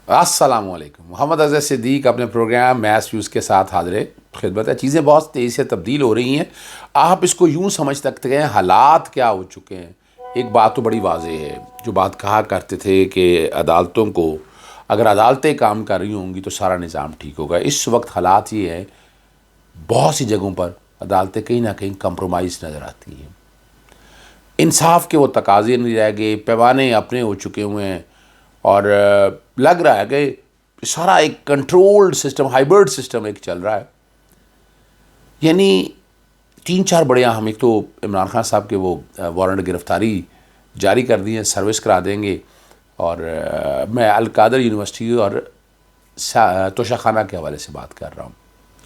السلام علیکم. محمد اظہر صدیق اپنے پروگرام میس ویوز کے ساتھ حاضر خدمت ہے. چیزیں بہت تیزی سے تبدیل ہو رہی ہیں. آپ اس کو یوں سمجھ سکتے ہیں حالات کیا ہو چکے ہیں. ایک بات تو بڑی واضح ہے، جو بات کہا کرتے تھے کہ عدالتوں کو اگر عدالتیں کام کر رہی ہوں گی تو سارا نظام ٹھیک ہوگا. اس وقت حالات یہ ہے، بہت سی جگہوں پر عدالتیں کہیں نہ کہیں کمپرومائز نظر آتی ہیں. انصاف کے وہ تقاضے نہیں رہ گئے، پیمانے اپنے ہو چکے ہوئے ہیں، اور لگ رہا ہے کہ سارا ایک کنٹرولڈ سسٹم، ہائیبرڈ سسٹم ایک چل رہا ہے. یعنی 3-4 بڑے اہم، ایک تو عمران خان صاحب کے وہ وارنٹ گرفتاری جاری کر دی ہیں، سروس کرا دیں گے. اور میں القادر یونیورسٹی اور توشہ خانہ کے حوالے سے بات کر رہا ہوں.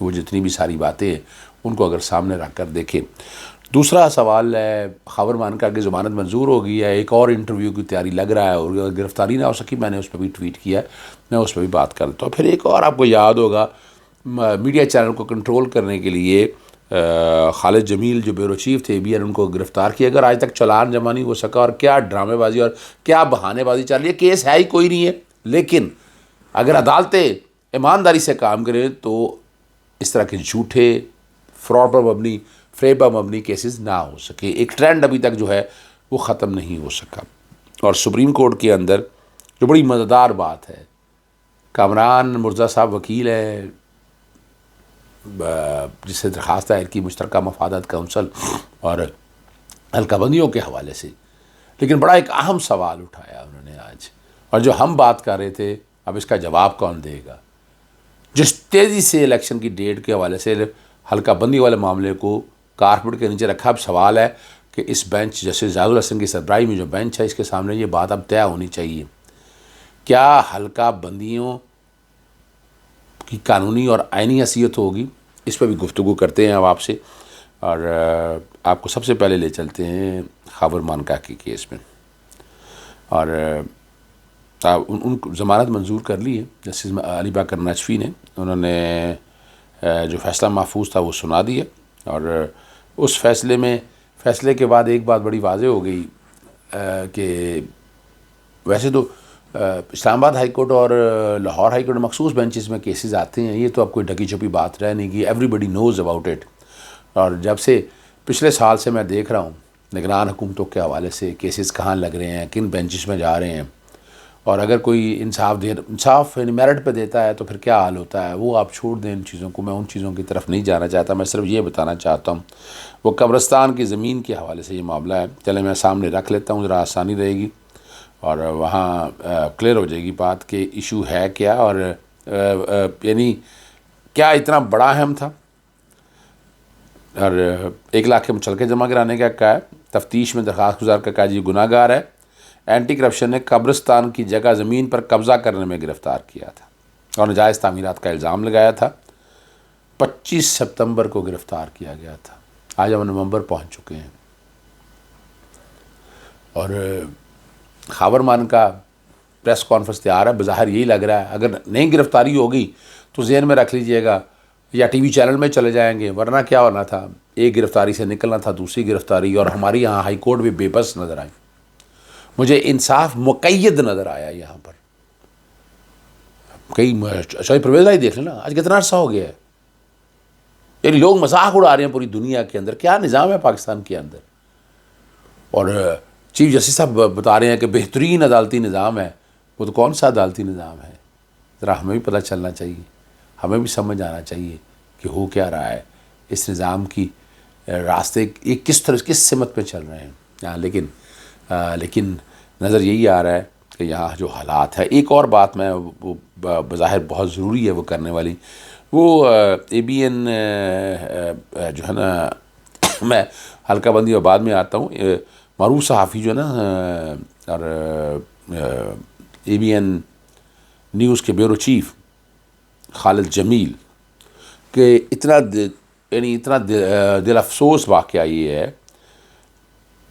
وہ جتنی بھی ساری باتیں ہیں ان کو اگر سامنے رکھ کر دیکھیں. دوسرا سوال ہے، خاور مانکا کی ضمانت منظور ہو گئی ہے، ایک اور انٹرویو کی تیاری لگ رہا ہے، اور گرفتاری نہ ہو سکی. میں نے اس پہ بھی ٹویٹ کیا ہے، میں اس پہ بھی بات کر دیتا ہوں. پھر ایک اور آپ کو یاد ہوگا، میڈیا چینل کو کنٹرول کرنے کے لیے خالد جمیل جو بیورو چیف تھے ABN، ان کو گرفتار کیا. اگر آج تک چلان جمع نہیں ہو سکا، اور کیا ڈرامے بازی اور کیا بہانے بازی چل رہی ہے. کیس ہے ہی کوئی نہیں ہے، لیکن اگر عدالتیں ایمانداری سے کام کریں تو اس طرح کے جھوٹے، فراڈ پر مبنی، فریب پر مبنی کیسز نہ ہو سکے. ایک ٹرینڈ ابھی تک جو ہے وہ ختم نہیں ہو سکا. اور سپریم کورٹ کے اندر جو بڑی مزیدار بات ہے، کامران مرزا صاحب وکیل ہے جس سے درخواست دائر کی مشترکہ مفادات کونسل اور حلقہ بندیوں کے حوالے سے، لیکن بڑا ایک اہم سوال اٹھایا انہوں نے آج، اور جو ہم بات کر رہے تھے اب اس کا جواب کون دے گا. جس تیزی سے الیکشن کی ڈیٹ کے حوالے سے حلقہ بندی والے معاملے کو کارپیٹ کے نیچے رکھا. اب سوال ہے کہ اس بینچ جیسے زیاد الحسن کی سربراہی میں جو بینچ ہے، اس کے سامنے یہ بات اب طے ہونی چاہیے. کیا حلقہ بندیوں کی قانونی اور آئینی حیثیت ہوگی؟ اس پہ بھی گفتگو کرتے ہیں اب آپ سے. اور آپ کو سب سے پہلے لے چلتے ہیں خاور مانکا کے کیس میں. اور ان کو ضمانت منظور کر لی ہے جسٹس علی باقر نجفی نے. انہوں نے جو فیصلہ محفوظ تھا وہ سنا دیا. اور اس فیصلے کے بعد ایک بات بڑی واضح ہو گئی کہ ویسے تو اسلام آباد ہائی کورٹ اور لاہور ہائی کورٹ مخصوص بینچز میں کیسز آتے ہیں، یہ تو اب کوئی ڈھکی چھپی بات رہ نہیں گئی. Everybody knows about it. اور جب سے پچھلے سال سے میں دیکھ رہا ہوں نگران حکومتوں کے حوالے سے کیسز کہاں لگ رہے ہیں، کن بینچز میں جا رہے ہیں، اور اگر کوئی انصاف میرٹ پہ دیتا ہے تو پھر کیا حال ہوتا ہے، وہ آپ چھوڑ دیں ان چیزوں کو. میں ان چیزوں کی طرف نہیں جانا چاہتا. میں صرف یہ بتانا چاہتا ہوں وہ قبرستان کی زمین کے حوالے سے یہ معاملہ ہے. چلے میں سامنے رکھ لیتا ہوں، ذرا آسانی رہے گی اور وہاں کلیئر ہو جائے گی بات کہ ایشو ہے کیا، اور یعنی کیا اتنا بڑا اہم تھا. اور 1 لاکھ کے مچلکے جمع کرانے کا کہا ہے. تفتیش میں درخواست گزار کا کہا جی گناہ گار ہے. اینٹی کرپشن نے قبرستان کی جگہ زمین پر قبضہ کرنے میں گرفتار کیا تھا اور ناجائز تعمیرات کا الزام لگایا تھا. 25 ستمبر کو گرفتار کیا گیا تھا. آج ہم نومبر پہنچ چکے ہیں، اور خاور مانکا پریس کانفرنس تیار ہے. بظاہر یہی لگ رہا ہے اگر نہیں گرفتاری ہوگی تو ذہن میں رکھ لیجئے گا یا ٹی وی چینل میں چلے جائیں گے، ورنہ کیا ہونا تھا، ایک گرفتاری سے نکلنا تھا دوسری گرفتاری. اور ہماری یہاں ہائی کورٹ بھی بے بس نظر آئی. مجھے انصاف مقید نظر آیا یہاں پر. کئی شاہد پرویز بھائی دیکھ لینا آج کتنا عرصہ ہو گیا ہے. یعنی لوگ مذاق اڑا رہے ہیں پوری دنیا کے اندر. کیا نظام ہے پاکستان کے اندر؟ اور چیف جسٹس صاحب بتا رہے ہیں کہ بہترین عدالتی نظام ہے. وہ تو کون سا عدالتی نظام ہے؟ ذرا ہمیں بھی پتہ چلنا چاہیے، ہمیں بھی سمجھ آنا چاہیے کہ ہو کیا رہا ہے. اس نظام کی راستے یہ کس طرح کس سمت پہ چل رہے ہیں. لیکن نظر یہی آ رہا ہے کہ یہاں جو حالات ہے. ایک اور بات میں وہ بظاہر بہت ضروری ہے وہ کرنے والی، وہ ABN جو ہے نا، میں حلقہ بندی اور بعد میں آتا ہوں، معروف صحافی جو ہے نا اور ABN نیوز کے بیورو چیف خالد جمیل کہ اتنا دل افسوس واقعہ یہ ہے.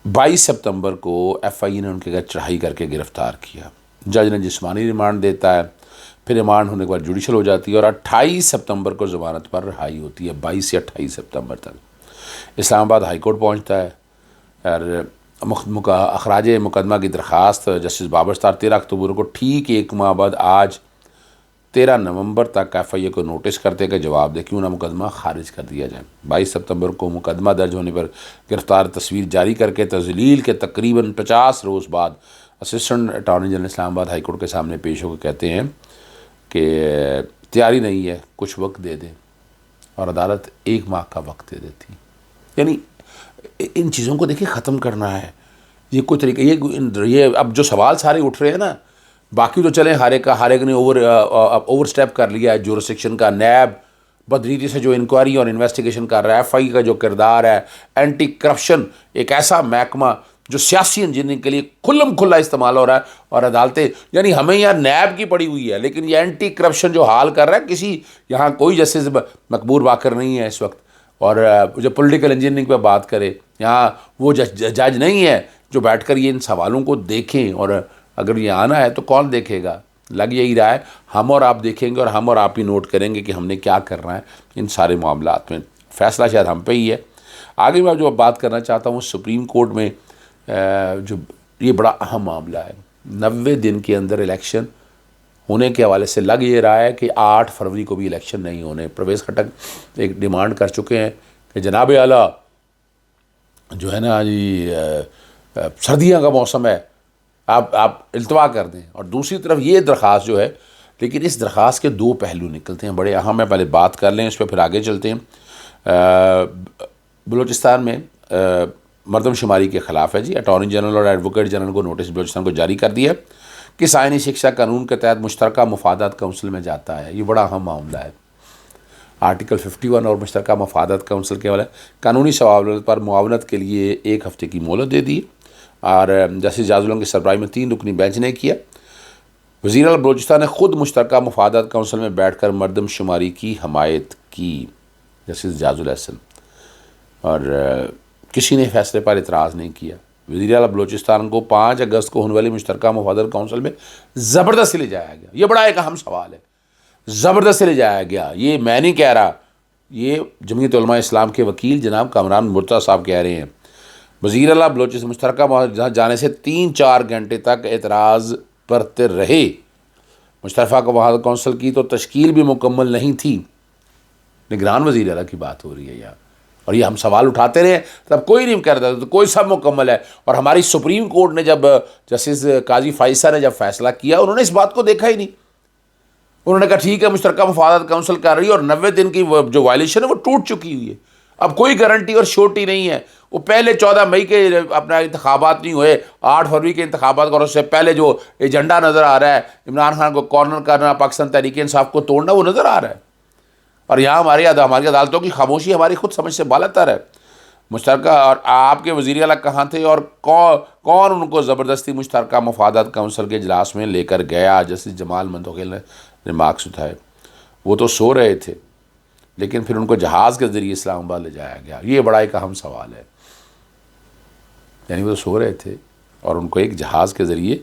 22 ستمبر کو FIA نے ان کے گھر چڑھائی کر کے گرفتار کیا. جج نے جسمانی ریمانڈ دیتا ہے، پھر ریمانڈ ہونے کے بعد جوڈیشل ہو جاتی ہے، اور 28 ستمبر کو ضمانت پر رہائی ہوتی ہے. 22 سے 28 ستمبر تک اسلام آباد ہائی کورٹ پہنچتا ہے. اور اخراج مقدمہ کی درخواست جسٹس بابر ستار 13 اکتوبر کو ٹھیک 1 ماہ بعد آج 13 نومبر تک FIA کو نوٹس کرتے کہ جواب دے کیوں نہ مقدمہ خارج کر دیا جائے۔ 22 ستمبر کو مقدمہ درج ہونے پر گرفتار تصویر جاری کر کے تذلیل کے تقریباً 50 روز بعد اسسٹنٹ اٹارنی جنرل اسلام آباد ہائی کورٹ کے سامنے پیش ہو کے کہتے ہیں کہ تیاری نہیں ہے، کچھ وقت دے دیں، اور عدالت 1 ماہ کا وقت دے دیتی۔ یعنی ان چیزوں کو دیکھیں ختم کرنا ہے، یہ کوئی طریقہ، یہ اب جو سوال سارے اٹھ رہے ہیں نا، باقی تو چلیں ہر ایک نے اوور سٹیپ کر لیا ہے جورسڈکشن کا۔ نیب بدریتی سے جو انکوائری اور انویسٹیگیشن کر رہا ہے، FI کا جو کردار ہے، اینٹی کرپشن ایک ایسا محکمہ جو سیاسی انجینئرنگ کے لیے کھلم کھلا استعمال ہو رہا ہے، اور عدالتیں، یعنی ہمیں یہاں نیب کی پڑی ہوئی ہے، لیکن یہ اینٹی کرپشن جو حال کر رہا ہے، کسی یہاں کوئی جسٹس مقبول باقر نہیں ہے اس وقت، اور جو پولیٹیکل انجینئرنگ پہ بات کرے، یہاں وہ جج نہیں ہے جو بیٹھ کر یہ ان سوالوں کو دیکھیں، اور اگر یہ آنا ہے تو کون دیکھے گا؟ لگ یہی رہا ہے ہم اور آپ دیکھیں گے، اور ہم اور آپ ہی نوٹ کریں گے کہ ہم نے کیا کرنا ہے ان سارے معاملات میں۔ فیصلہ شاید ہم پہ ہی ہے۔ آگے میں جو بات کرنا چاہتا ہوں، سپریم کورٹ میں جو یہ بڑا اہم معاملہ ہے، 90 دن کے اندر الیکشن ہونے کے حوالے سے لگ یہ رہا ہے کہ 8 فروری کو بھی الیکشن نہیں ہونے۔ پرویز خٹک ایک ڈیمانڈ کر چکے ہیں کہ جناب اعلیٰ جو ہے نا جی، سردیاں کا موسم ہے، آپ التوا کر دیں، اور دوسری طرف یہ درخواست جو ہے، لیکن اس درخواست کے 2 پہلو نکلتے ہیں بڑے اہم ہیں، پہلے بات کر لیں اس پہ پھر آگے چلتے ہیں۔ بلوچستان میں مردم شماری کے خلاف ہے جی، اٹارنی جنرل اور ایڈوکیٹ جنرل کو نوٹس بلوچستان کو جاری کر دیا کہ آئینی شکشا قانون کے تحت مشترکہ مفادات کونسل میں جاتا ہے۔ یہ بڑا اہم معاملہ ہے۔ آرٹیکل 51 اور مشترکہ مفادات کونسل کے والے قانونی سوالات پر معاونت کے لیے 1 ہفتے کی مہلت دے دی، اور جسٹس جاز العلم کی سربراہی میں 3 رکنی بینچ نے کیا۔ وزیر اعلیٰ بلوچستان نے خود مشترکہ مفادات کونسل میں بیٹھ کر مردم شماری کی حمایت کی، جسٹس جاز الحسن، اور کسی نے فیصلے پر اعتراض نہیں کیا۔ وزیر اعلیٰ بلوچستان کو 5 اگست کو ہونے والی مشترکہ مفادات کونسل میں زبردستی لے جایا گیا۔ یہ بڑا ایک اہم سوال ہے، زبردستی لے جایا گیا، یہ میں نہیں کہہ رہا، یہ جمعیت علماء اسلام کے وکیل جناب کامران مرتضیٰ صاحب کہہ رہے ہیں۔ وزیر اعلیٰ بلوچستان مشترکہ جانے سے 3-4 گھنٹے تک اعتراض کرتے رہے۔ مشترکہ مفادات کونسل کی تو تشکیل بھی مکمل نہیں تھی، نگران وزیر اعلیٰ کی بات ہو رہی ہے یہاں، اور یہ ہم سوال اٹھاتے رہے، تب کوئی نہیں کرتا، تو کوئی سب مکمل ہے۔ اور ہماری سپریم کورٹ نے جب جسٹس قاضی فائصہ نے جب فیصلہ کیا، انہوں نے اس بات کو دیکھا ہی نہیں، انہوں نے کہا ٹھیک ہے مشترکہ مفادات کونسل کر رہی ہے، اور 90 دن کی جو وائلیشن ہے وہ ٹوٹ چکی ہوئی ہے، اب کوئی گارنٹی اور شورٹی نہیں ہے۔ وہ پہلے 14 مئی کے اپنا انتخابات نہیں ہوئے، 8 فروری کے انتخابات اور اس سے پہلے جو ایجنڈا نظر آ رہا ہے، عمران خان کو کارنر کرنا، پاکستان تحریک انصاف کو توڑنا، وہ نظر آ رہا ہے، اور یہاں ہماری عدالتوں کی خاموشی ہماری خود سمجھ سے بالاتر ہے۔ مشترکہ، اور آپ کے وزیر اعلیٰ کہاں تھے، اور کون ان کو زبردستی مشترکہ مفادات کونسل کے اجلاس میں لے کر گیا؟ جسٹس جمال منتقل نے ریمارکس اٹھائے، وہ تو سو رہے تھے، لیکن پھر ان کو جہاز کے ذریعے اسلام آباد لے جایا گیا۔ یہ بڑا ایک اہم سوال ہے، یعنی وہ تو سو رہے تھے اور ان کو ایک جہاز کے ذریعے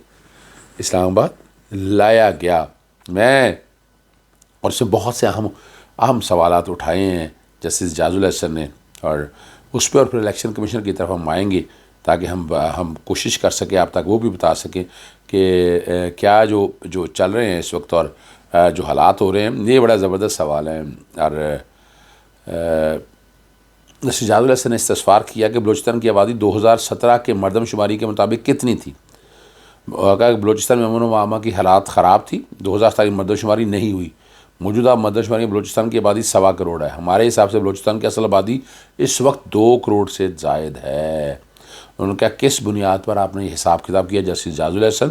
اسلام آباد لایا گیا۔ میں اور اس سے بہت سے اہم سوالات اٹھائے ہیں جسٹس جاز الحسن نے، اور اس پہ اور پھر الیکشن کمیشنر کی طرف ہم آئیں گے تاکہ ہم کوشش کر سکیں آپ تک وہ بھی بتا سکیں کہ کیا جو چل رہے ہیں اس وقت اور جو حالات ہو رہے ہیں، یہ بڑا زبردست سوال ہے۔ اور جسٹس جاز الحسن نے استفسار کیا کہ بلوچستان کی آبادی 2017 کے مردم شماری کے مطابق کتنی تھی؟ کہا کہ بلوچستان میں امن و امان کی حالات خراب تھی، 2017 کی مردم شماری نہیں ہوئی، موجودہ مردم شماری بلوچستان کی آبادی 1.25 کروڑ ہے، ہمارے حساب سے بلوچستان کی اصل آبادی اس وقت 2 کروڑ سے زائد ہے۔ انہوں نے کہا کس بنیاد پر آپ نے یہ حساب کتاب کیا؟ جسٹس جاز الحسن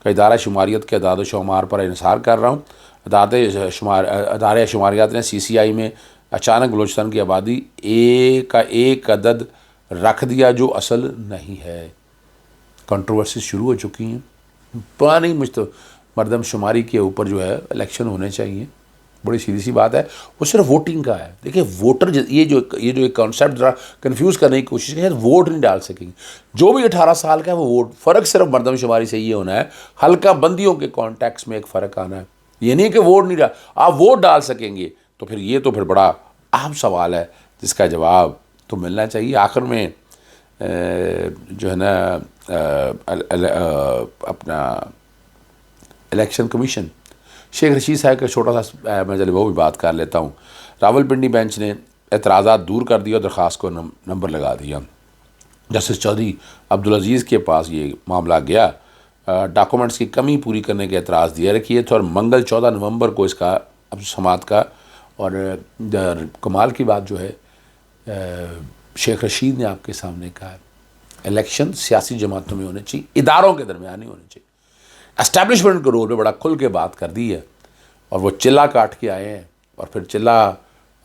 کا ادارہ شماریت کے اعداد و شمار پر انحصار کر رہا ہوں، ادارہ شماریات نے CCI میں اچانک بلوچستان کی آبادی کا ایک عدد رکھ دیا جو اصل نہیں ہے۔ کنٹروورسیز شروع ہو چکی ہیں، پرانی مردم شماری کے اوپر جو ہے الیکشن ہونے چاہیے، بڑی سیدھی سی بات ہے، وہ صرف ووٹنگ کا ہے۔ دیکھیں ووٹر یہ جو ایک کانسیپٹ ذرا کنفیوز کرنے کی کوشش ہے، ووٹ نہیں ڈال سکیں گے، جو بھی 18 سال کا ہے وہ ووٹ، فرق صرف مردم شماری سے یہ ہونا ہے، حلقہ بندیوں کے کانٹیکس میں ایک فرق آنا ہے، یہ نہیں کہ ووٹ نہیں آپ ووٹ ڈال سکیں گے، تو پھر یہ تو پھر بڑا اہم سوال ہے جس کا جواب تو ملنا چاہیے۔ آخر میں جو ہے نا اپنا الیکشن کمیشن شیخ رشید صاحب کا چھوٹا سا میں چلے وہ بھی بات کر لیتا ہوں. راولپنڈی بینچ نے اعتراضات دور کر دیا اور درخواست کو نمبر لگا دیا. جسٹس چودھری عبدالعزیز کے پاس یہ معاملہ گیا، ڈاکومنٹس کی کمی پوری کرنے کے اعتراض دیے رکھیے تھے، اور منگل 14 نومبر کو اس کا سماعت کا. اور کمال کی بات جو ہے شیخ رشید نے آپ کے سامنے کہا الیکشن سیاسی جماعتوں میں ہونے چاہیے، اداروں کے درمیان نہیں ہونے چاہیے. اسٹیبلشمنٹ کے رول پہ بڑا کھل کے بات کر دی ہے، اور وہ چلا کاٹ کے آئے ہیں. اور پھر چلا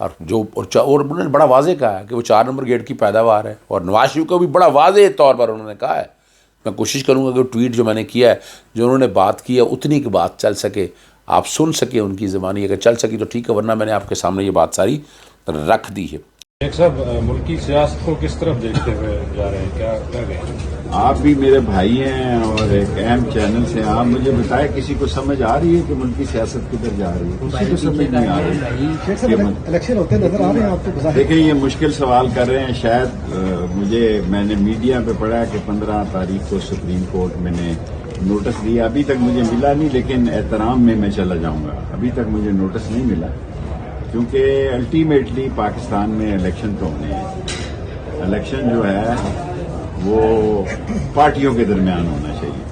اور انہوں نے بڑا واضح کہا ہے کہ وہ 4 نمبر گیٹ کی پیداوار ہے. اور نواز شریف کو بھی بڑا واضح طور پر انہوں نے کہا ہے. میں کوشش کروں گا کہ ٹویٹ جو میں نے کیا ہے، جو انہوں نے بات کی ہے، اتنی کی بات چل سکے، آپ سن سکیں ان کی زبانی. اگر چل سکی تو ٹھیک ہے، ورنہ میں نے آپ کے سامنے یہ بات ساری رکھ دی ہے. ایک صاحب ملکی سیاست کو کس طرف دیکھتے ہوئے جا رہے ہیں، کیا کر رہے ہیں؟ آپ بھی میرے بھائی ہیں اور ایک اہم چینل سے، آپ مجھے بتائیں کسی کو سمجھ آ رہی ہے کہ ملکی سیاست کدھر جا رہی ہے؟ کسی کو سمجھ نہیں آ رہی. الیکشن ہوتے نظر آ رہے ہیں آپ کو؟ دیکھیں یہ مشکل سوال کر رہے ہیں. شاید میں نے میڈیا پہ پڑھا کہ 15 تاریخ کو سپریم کورٹ میں نے نوٹس دیا. ابھی تک مجھے ملا نہیں، لیکن احترام میں چلا جاؤں گا. ابھی تک مجھے نوٹس نہیں ملا، کیونکہ الٹیمیٹلی پاکستان میں الیکشن تو ہونے ہیں. الیکشن جو ہے وہ پارٹیوں کے درمیان ہونا چاہیے.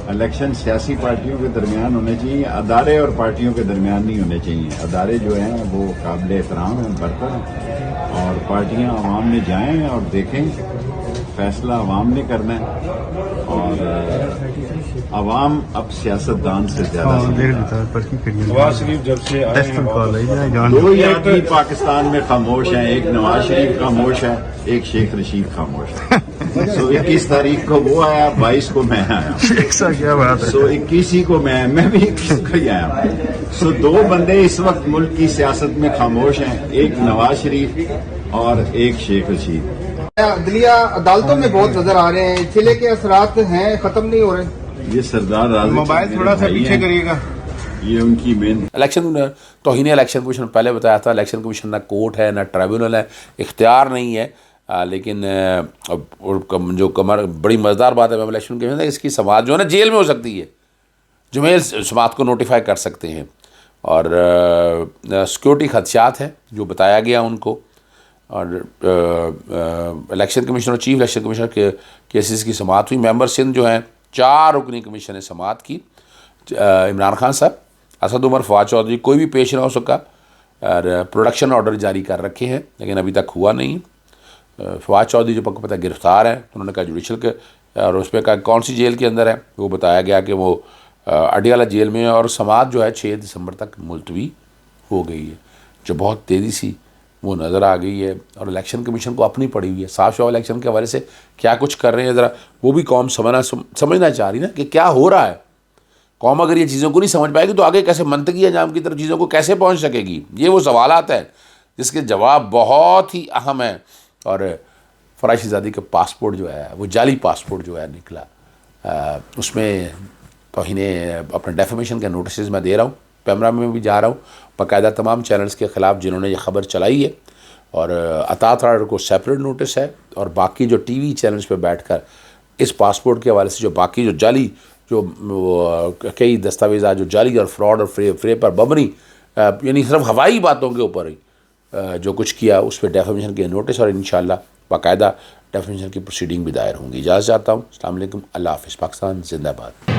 الیکشن سیاسی پارٹیوں کے درمیان ہونے چاہیے، ادارے اور پارٹیوں کے درمیان نہیں ہونے چاہیے. ادارے جو ہیں وہ قابل احترام ہیں، برتر ہیں، اور پارٹیاں عوام میں جائیں اور دیکھیں. فیصلہ عوام نے کرنا ہے، اور عوام اب سیاستدان سے زیادہ نواز شریف جب سے آئے ہیں 2 ہی آدمی پاکستان میں خاموش ہیں. ایک نواز شریف خاموش ہے، ایک شیخ رشید خاموش ہے. سو 21 تاریخ کو وہ آیا، 22 کو میں آیا. سو 21 کو میں بھی 21 کو ہی آیا. سو 2 بندے اس وقت ملک کی سیاست میں خاموش ہیں، ایک نواز شریف اور ایک شیخ رشید. عدلیہ عدالتوں میں بہت نظر آ رہے ہیں، چلے کے اثرات ہیں، ختم نہیں ہو رہے. یہ سردار راضی موبائل تھوڑا سا پیچھے کریے گا. یہ ان کی مین الیکشن توہین الیکشن کمیشن پہلے بتایا تھا. الیکشن کمیشن نہ کورٹ ہے نہ ٹریبیونل ہے، اختیار نہیں ہے. لیکن جو بڑی مزیدار بات ہے الیکشن کمیشن ہے، اس کی سماعت جو ہے نا جیل میں ہو سکتی ہے. جمیل سماعت کو نوٹیفائی کر سکتے ہیں. اور سیکورٹی خدشات ہیں جو بتایا گیا ان کو. اور الیکشن کمیشن اور چیف الیکشن کمیشنر کے کیسز کی سماعت ہوئی. ممبر سندھ جو ہیں 4 رکنی کمیشن نے سماعت کی. عمران خان صاحب، اسد عمر، فواد چودھری، کوئی بھی پیش نہ ہو سکا. اور پروڈکشن آرڈر جاری کر رکھے ہیں لیکن ابھی تک ہوا نہیں. فواد چودھری جو پتہ گرفتار ہیں، انہوں نے کہا جوڈیشل کے، اور اس پہ کہا کون سی جیل کے اندر ہے، وہ بتایا گیا کہ وہ اڈیالہ جیل میں ہے. اور سماعت جو ہے 6 دسمبر تک ملتوی ہو گئی ہے، جو بہت تیزی سی وہ نظر آ گئی ہے. اور الیکشن کمیشن کو اپنی پڑی ہوئی ہے. صاف شفاف الیکشن کے حوالے سے کیا کچھ کر رہے ہیں، ذرا وہ بھی قوم سمجھنا چاہ رہی نا کہ کیا ہو رہا ہے. قوم اگر یہ چیزوں کو نہیں سمجھ پائے گی تو آگے کیسے منطقی انجام کی طرف چیزوں کو کیسے پہنچ سکے گی. یہ وہ سوالات ہیں جس کے جواب بہت ہی اہم ہیں. اور فرائض شہزادی کا پاسپورٹ جو ہے، وہ جعلی پاسپورٹ جو ہے نکلا، اس میں توہین اپنے ڈیفیمیشن کے نوٹسز میں دے رہا ہوں. پیمرا میں بھی جا رہا ہوں باقاعدہ تمام چینلز کے خلاف جنہوں نے یہ خبر چلائی ہے. اور اطاعت آرڈر کو سیپریٹ نوٹس ہے. اور باقی جو ٹی وی چینلز پہ بیٹھ کر اس پاسپورٹ کے حوالے سے جو باقی جو جعلی جو کئی دستاویزات جو جعلی اور فراڈ اور فریب پر مبنی، یعنی صرف ہوائی باتوں کے اوپر ہی جو کچھ کیا، اس پہ ڈیفیمیشن کے نوٹس اور انشاءاللہ باقاعدہ ڈیفیمیشن کی پروسیڈنگ بھی دائر ہوں گی. اجازت چاہتا ہوں. السلام علیکم. اللہ حافظ. پاکستان زندہ باد.